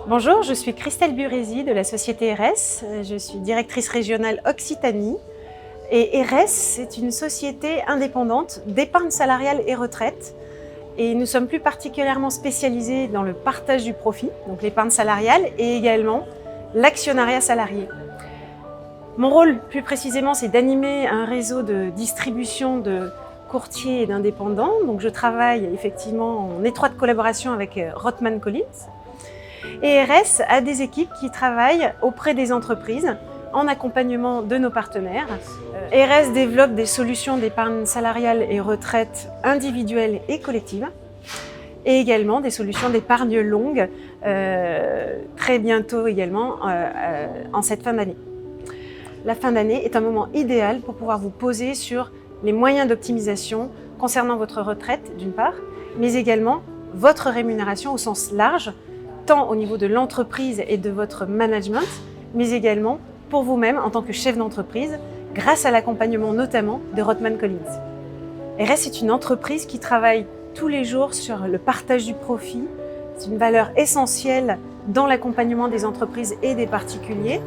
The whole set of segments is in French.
Bonjour, je suis Christelle Burési de la société RS. Je suis directrice régionale Occitanie. Et RS, c'est une société indépendante d'épargne salariale et retraite. Et nous sommes plus particulièrement spécialisés dans le partage du profit, donc l'épargne salariale, et également l'actionnariat salarié. Mon rôle, plus précisément, c'est d'animer un réseau de distribution de courtiers et d'indépendants. Donc je travaille effectivement en étroite collaboration avec Rothman Collins. Et RS a des équipes qui travaillent auprès des entreprises en accompagnement de nos partenaires. RS développe des solutions d'épargne salariale et retraite individuelle et collective, et également des solutions d'épargne longue, très bientôt également en cette fin d'année. La fin d'année est un moment idéal pour pouvoir vous poser sur les moyens d'optimisation concernant votre retraite d'une part, mais également votre rémunération au sens large, tant au niveau de l'entreprise et de votre management, mais également pour vous-même en tant que chef d'entreprise, grâce à l'accompagnement notamment de Rothman Collins. RS est une entreprise qui travaille tous les jours sur le partage du profit. C'est une valeur essentielle dans l'accompagnement des entreprises et des particuliers.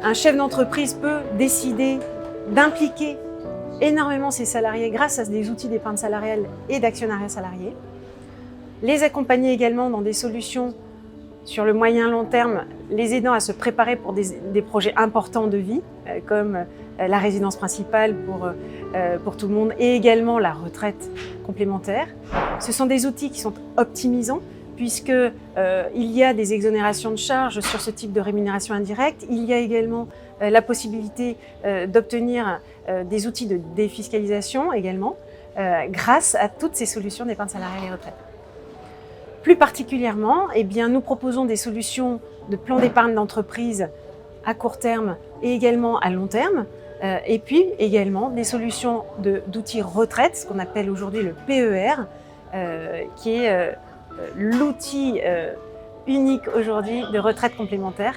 Un chef d'entreprise peut décider d'impliquer énormément ses salariés grâce à des outils d'épargne salariale et d'actionnariat salarié. Les accompagner également dans des solutions sur le moyen long terme, les aidant à se préparer pour des projets importants de vie, comme la résidence principale pour tout le monde et également la retraite complémentaire. Ce sont des outils qui sont optimisants puisqu'il y a des exonérations de charges sur ce type de rémunération indirecte. Il y a également la possibilité d'obtenir des outils de défiscalisation également grâce à toutes ces solutions d'épargne salariale et retraite. Plus particulièrement, nous proposons des solutions de plan d'épargne d'entreprise à court terme et également à long terme, et puis également des solutions d'outils retraite, ce qu'on appelle aujourd'hui le PER, qui est l'outil unique aujourd'hui de retraite complémentaire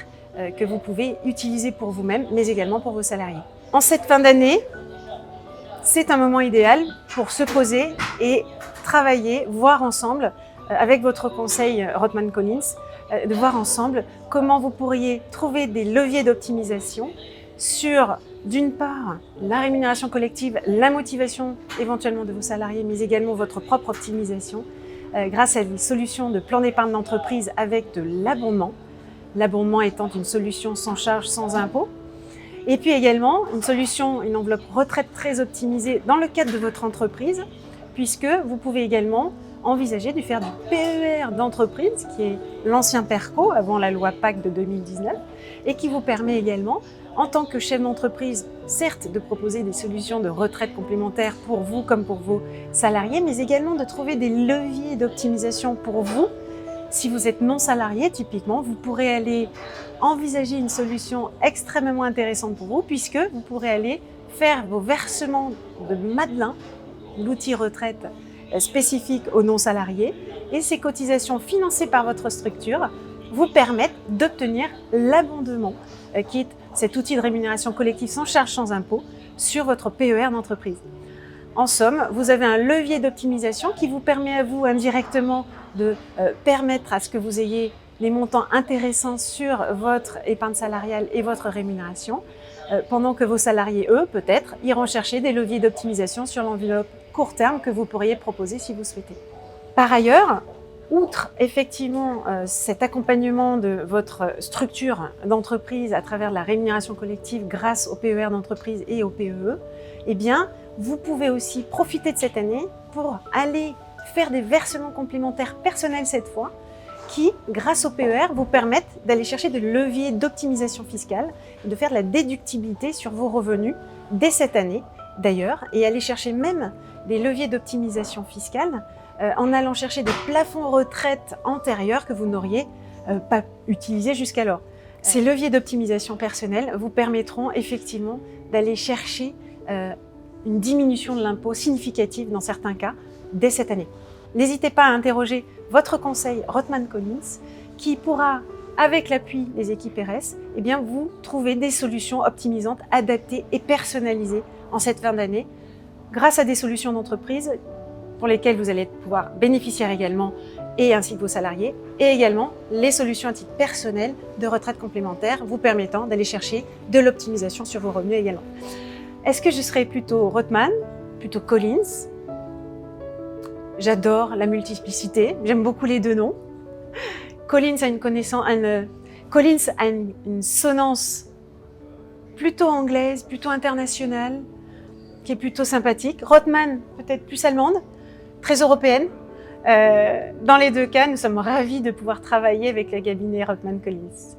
que vous pouvez utiliser pour vous-même, mais également pour vos salariés. En cette fin d'année, c'est un moment idéal pour se poser et travailler, voir ensemble avec votre conseil Rothman Collins, de voir ensemble comment vous pourriez trouver des leviers d'optimisation sur, d'une part, la rémunération collective, la motivation éventuellement de vos salariés, mais également votre propre optimisation grâce à des solutions de plan d'épargne d'entreprise avec de l'abondement. L'abondement étant une solution sans charge, sans impôt. Et puis également une solution, une enveloppe retraite très optimisée dans le cadre de votre entreprise, puisque vous pouvez également envisager de faire du PER d'entreprise, qui est l'ancien PERCO avant la loi PAC de 2019, et qui vous permet également, en tant que chef d'entreprise, certes de proposer des solutions de retraite complémentaire pour vous comme pour vos salariés, mais également de trouver des leviers d'optimisation pour vous. Si vous êtes non salarié, typiquement, vous pourrez aller envisager une solution extrêmement intéressante pour vous, puisque vous pourrez aller faire vos versements de Madelin, l'outil retraite spécifique aux non-salariés, et ces cotisations financées par votre structure vous permettent d'obtenir l'abondement, qui est cet outil de rémunération collective sans charge, sans impôt, sur votre PER d'entreprise. En somme, vous avez un levier d'optimisation qui vous permet à vous indirectement de permettre à ce que vous ayez les montants intéressants sur votre épargne salariale et votre rémunération, pendant que vos salariés, eux, peut-être, iront chercher des leviers d'optimisation sur l'enveloppe court terme que vous pourriez proposer si vous souhaitez. Par ailleurs, outre effectivement cet accompagnement de votre structure d'entreprise à travers la rémunération collective grâce au PER d'entreprise et au PEE, vous pouvez aussi profiter de cette année pour aller faire des versements complémentaires personnels cette fois, qui, grâce au PER, vous permettent d'aller chercher des leviers d'optimisation fiscale, de faire de la déductibilité sur vos revenus dès cette année d'ailleurs, et aller chercher même des leviers d'optimisation fiscale en allant chercher des plafonds retraite antérieurs que vous n'auriez pas utilisés jusqu'alors. Ces leviers d'optimisation personnelle vous permettront effectivement d'aller chercher une diminution de l'impôt significative dans certains cas dès cette année. N'hésitez pas à interroger votre conseil Rothman Collins qui pourra, avec l'appui des équipes RS, vous trouver des solutions optimisantes, adaptées et personnalisées en cette fin d'année grâce à des solutions d'entreprise pour lesquelles vous allez pouvoir bénéficier également et ainsi que vos salariés, et également les solutions à titre personnel de retraite complémentaire vous permettant d'aller chercher de l'optimisation sur vos revenus également. Est-ce que je serais plutôt Rothman, plutôt Collins? J'adore la multiplicité, j'aime beaucoup les deux noms. Collins a une sonnance plutôt anglaise, plutôt internationale, qui est plutôt sympathique. Rothman, peut-être plus allemande, très européenne. Dans les deux cas, nous sommes ravis de pouvoir travailler avec le cabinet Rothman Collins.